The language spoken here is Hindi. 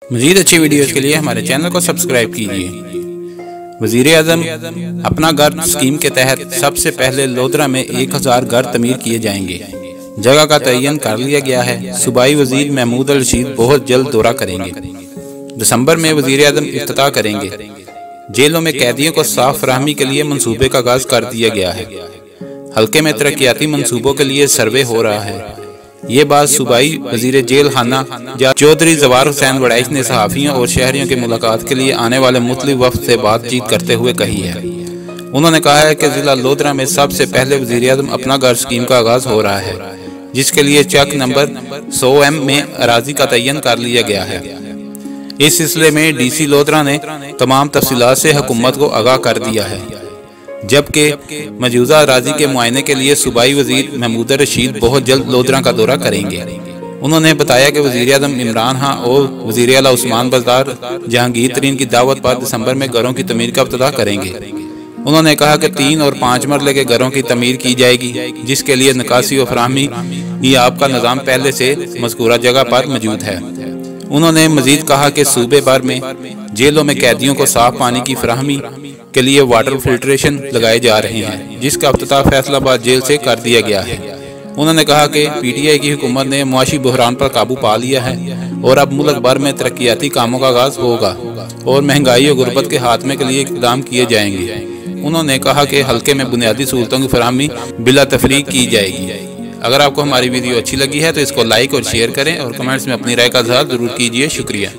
मज़ीद अच्छी वीडियोज़ के लिए हमारे चैनल को सब्सक्राइब कीजिए। वज़ीर-ए-आज़म अपना घर स्कीम के तहत सबसे पहले लोधरा में 1000 घर तमीर किए जाएंगे। जगह का तयन कर लिया गया है। सूबाई वज़ीर महमूद अल रशीद बहुत जल्द दौरा करेंगे। दिसंबर में वज़ीर-ए-आज़म इफ्तिताह करेंगे। जेलों में कैदियों को साफ फराहमी के लिए मंसूबे का आगाज कर दिया गया है। हल्के में तरक्याती मंसूबों के लिए सर्वे हो रहा है। ये बात सूबाई वजीर जेल खाना चौधरी जवार हुसैन वड़ैच ने सहाफ़ियों और शहरियों की मुलाकात के लिए आने वाले मुख्तलिफ वफ़द से बातचीत करते हुए कही है। उन्होंने कहा है कि जिला लोधरा में सबसे पहले वज़ीर-ए-आज़म अपना घर स्कीम का आगाज हो रहा है, जिसके लिए चक नंबर 100M में अराजी का तयन कर लिया गया है। इस सिलसिले में DC लोधरा ने तमाम तफसीलात से हुकूमत को आगाह कर दिया है, जबकि मौजूदा अराजी के मुआयने के लिए सूबाई वजीर महमूद रशीद बहुत जल्द लोधरा का दौरा करेंगे। उन्होंने बताया कि वज़ीर-ए-आज़म इमरान खान और वज़ीर आला उस्मान बज़दार जहांगीर तरीन की दावत पर दिसंबर में घरों की तमीर का इब्तिदा करेंगे। उन्होंने कहा कि 3 और 5 मरले के घरों की तमीर की जाएगी, जिसके लिए निकासी और फराहमी आपका निज़ाम पहले से मज़कूरा जगह पर मौजूद है। उन्होंने मजीद कहा कि सूबे भर में जेलों में कैदियों को साफ पानी की फराहमी के लिए वाटर फिल्ट्रेशन लगाए जा रहे हैं, जिसका इफ्तिताह फैसलाबाद जेल से कर दिया गया है। उन्होंने कहा कि PTI की हुकूमत ने मुआशी बहरान पर काबू पा लिया है और अब मुल्क भर में तरक्याती कामों का आगाज होगा और महंगाई और गुर्बत के खात्मे के लिए इक़दाम किए जाएंगे। उन्होंने कहा कि हल्के में बुनियादी सहूलतों की फराहमी बिला तफरीक की जाएगी। अगर आपको हमारी वीडियो अच्छी लगी है तो इसको लाइक और शेयर करें और कमेंट्स में अपनी राय का इज़हार जरूर कीजिए। शुक्रिया।